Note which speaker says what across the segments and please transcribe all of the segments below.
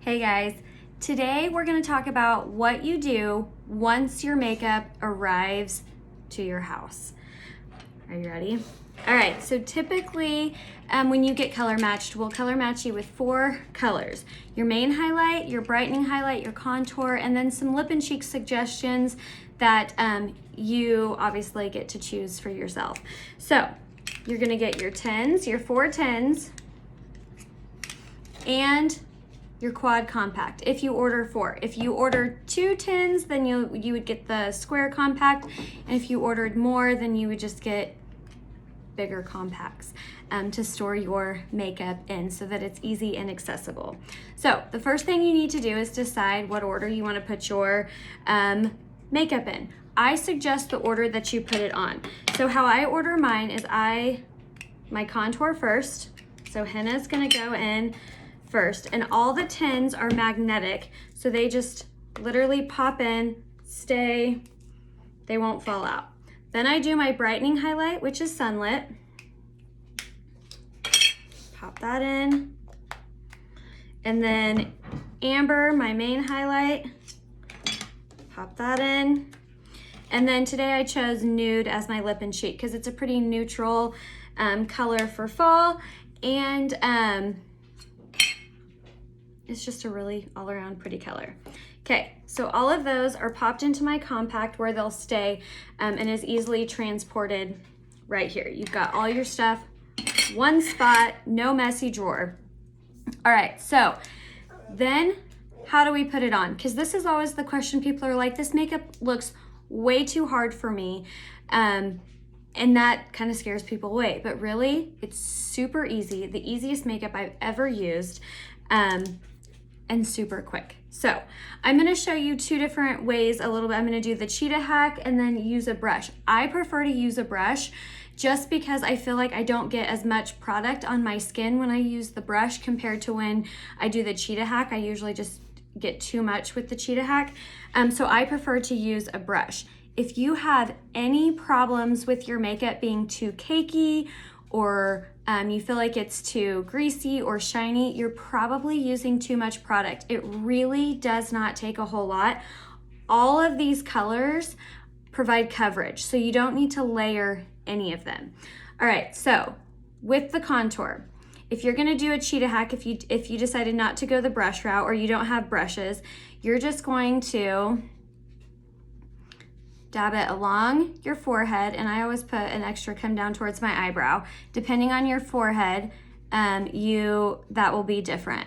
Speaker 1: Hey guys, today we're going to talk about what you do once your makeup arrives to your house. Are you ready? All right, so typically when you get color matched, we'll color match you with 4 colors. Your main highlight, your brightening highlight, your contour, and then some lip and cheek suggestions that you obviously get to choose for yourself. So you're going to get your 10s, your 4 10s, and your quad compact if you order 4. If you order 2 10s, then you would get the square compact, and if you ordered more, then you would just get bigger compacts to store your makeup in so that it's easy and accessible. So the first thing you need to do is decide what order you want to put your makeup in. I suggest the order that you put it on. So how I order mine is my contour first, so henna's gonna go in first, and all the 10s are magnetic, so they just literally pop in, stay, they won't fall out. Then I do my brightening highlight, which is sunlit. Pop that in. And then amber, my main highlight. Pop that in. And then today I chose nude as my lip and cheek because it's a pretty neutral color for fall, and it's just a really all around pretty color. Okay, so all of those are popped into my compact where they'll stay and is easily transported right here. You've got all your stuff, one spot, no messy drawer. All right, so then how do we put it on? Because this is always the question. People are like, this makeup looks way too hard for me. And that kind of scares people away, but really it's super easy. The easiest makeup I've ever used. And super quick. So I'm gonna show you 2 different ways a little bit. I'm gonna do the cheetah hack and then use a brush. I prefer to use a brush just because I feel like I don't get as much product on my skin when I use the brush compared to when I do the cheetah hack. I usually just get too much with the cheetah hack. So I prefer to use a brush. If you have any problems with your makeup being too cakey, or you feel like it's too greasy or shiny, you're probably using too much product. It really does not take a whole lot. All of these colors provide coverage, so you don't need to layer any of them. All right, so with the contour, if you're gonna do a cheetah hack, if you decided not to go the brush route or you don't have brushes, you're just going to dab it along your forehead, and I always put an extra come down towards my eyebrow. Depending on your forehead, that will be different.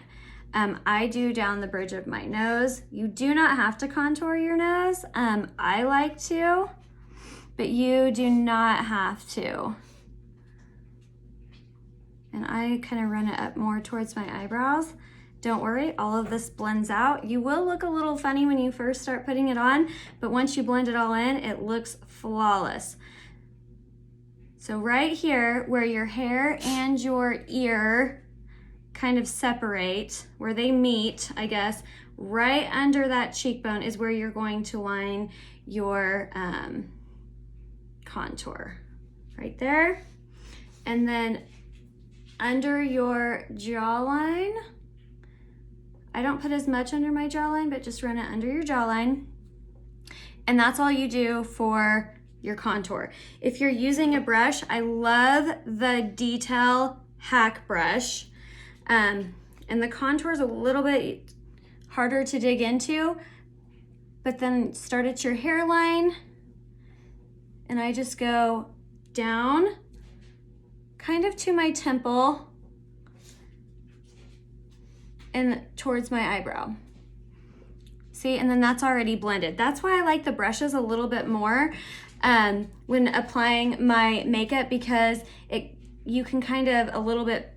Speaker 1: I do down the bridge of my nose. You do not have to contour your nose. I like to, but you do not have to. And I kind of run it up more towards my eyebrows. Don't worry, all of this blends out. You will look a little funny when you first start putting it on, but once you blend it all in, it looks flawless. So right here, where your hair and your ear kind of separate, where they meet, I guess, right under that cheekbone is where you're going to line your contour, right there. And then under your jawline, I don't put as much under my jawline, but just run it under your jawline. And that's all you do for your contour. If you're using a brush, I love the Detail Hack brush. And the contour is a little bit harder to dig into, but then start at your hairline, and I just go down kind of to my temple and towards my eyebrow. See, and then that's already blended. That's why I like the brushes a little bit more when applying my makeup, because you can kind of a little bit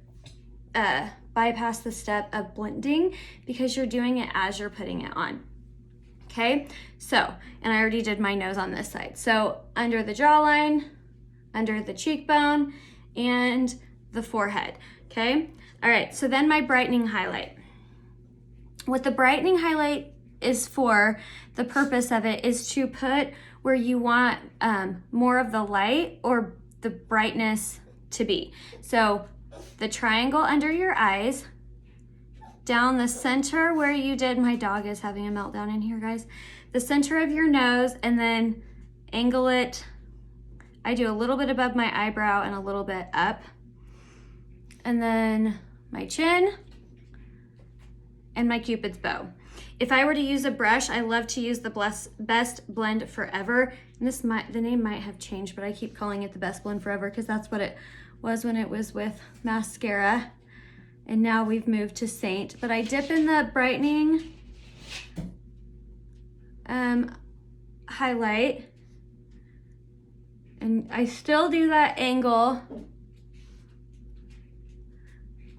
Speaker 1: bypass the step of blending because you're doing it as you're putting it on. Okay, so, and I already did my nose on this side. So under the jawline, under the cheekbone, and the forehead, okay? All right, so then my brightening highlight. What the brightening highlight is for, the purpose of it is to put where you want more of the light or the brightness to be. So the triangle under your eyes down the center where you did, my dog is having a meltdown in here, guys. The center of your nose, and then angle it. I do a little bit above my eyebrow and a little bit up. And then my chin and my Cupid's bow. If I were to use a brush, I love to use the Best Blend Forever. And the name might have changed, but I keep calling it the Best Blend Forever because that's what it was when it was with mascara. And now we've moved to SEINT. But I dip in the brightening highlight. And I still do that angle.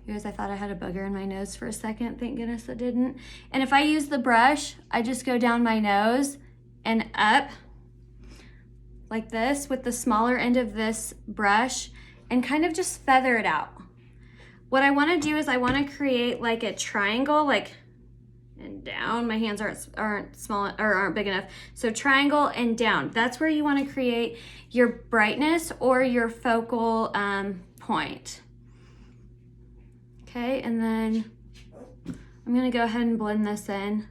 Speaker 1: You guys, I thought I had a booger in my nose for a second. Thank goodness I didn't. And if I use the brush, I just go down my nose and up like this with the smaller end of this brush and kind of just feather it out. What I want to do is I want to create like a triangle, like and down. My hands aren't small or aren't big enough. So triangle and down. That's where you want to create your brightness or your focal point. Okay, and then I'm gonna go ahead and blend this in.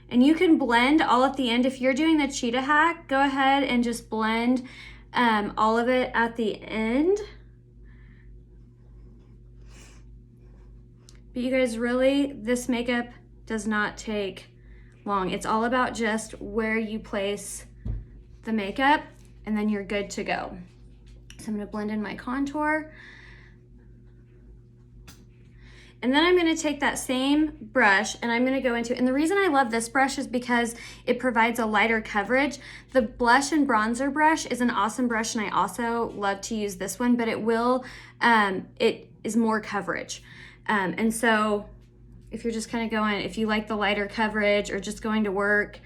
Speaker 1: And you can blend all at the end. If you're doing the cheetah hack, go ahead and just blend all of it at the end. But you guys, really, this makeup does not take long. It's all about just where you place the makeup, and then you're good to go. So I'm gonna blend in my contour. And then I'm gonna take that same brush and I'm gonna go into, and the reason I love this brush is because it provides a lighter coverage. The blush and bronzer brush is an awesome brush, and I also love to use this one, but it is more coverage. And so if you're just kind of going, if you like the lighter coverage or just going to work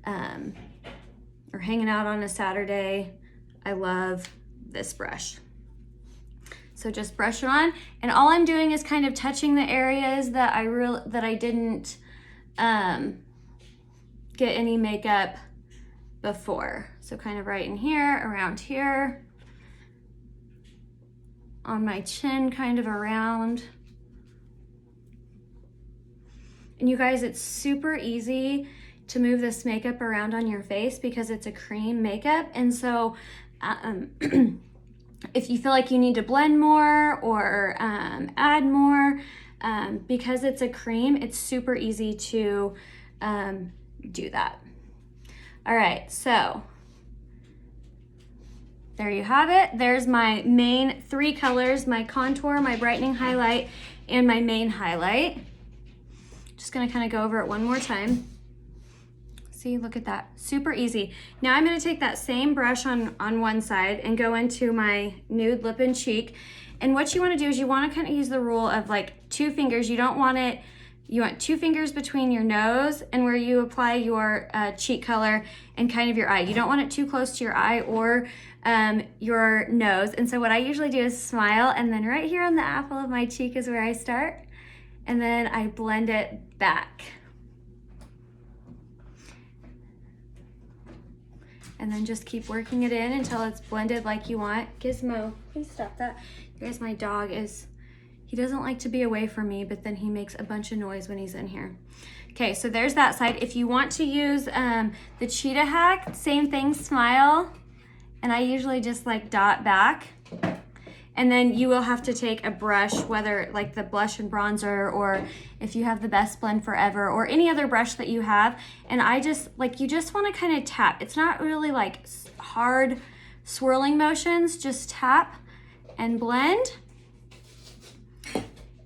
Speaker 1: or hanging out on a Saturday, I love this brush. So just brush it on, and all I'm doing is kind of touching the areas that I didn't get any makeup before. So kind of right in here, around here, on my chin, kind of around. And you guys, it's super easy to move this makeup around on your face because it's a cream makeup, and so if you feel like you need to blend more or add more, because it's a cream, it's super easy to do that. All right, so there you have it. There's my main 3 colors, my contour, my brightening highlight, and my main highlight. Just gonna kind of go over it one more time. See, look at that, super easy. Now I'm gonna take that same brush on one side and go into my nude lip and cheek. And what you wanna do is you wanna kind of use the rule of like 2 fingers. You want 2 fingers between your nose and where you apply your cheek color and kind of your eye. You don't want it too close to your eye or your nose. And so what I usually do is smile, and then right here on the apple of my cheek is where I start. And then I blend it back. And then just keep working it in until it's blended like you want. Gizmo, please stop that. You guys, my dog he doesn't like to be away from me, but then he makes a bunch of noise when he's in here. Okay, so there's that side. If you want to use the cheetah hack, same thing, smile. And I usually just like dot back. And then you will have to take a brush, whether like the blush and bronzer, or if you have the Best Blend Forever or any other brush that you have. And I just, like, you just wanna kind of tap. It's not really like hard swirling motions, just tap and blend.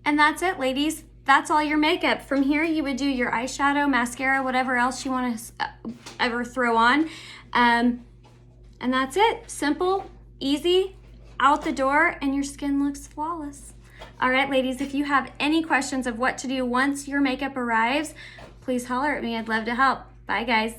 Speaker 1: And that's it, ladies. That's all your makeup. From here, you would do your eyeshadow, mascara, whatever else you wanna ever throw on. And that's it, simple, easy, out the door, and your skin looks flawless. All right, ladies, if you have any questions of what to do once your makeup arrives, please holler at me. I'd love to help. Bye, guys.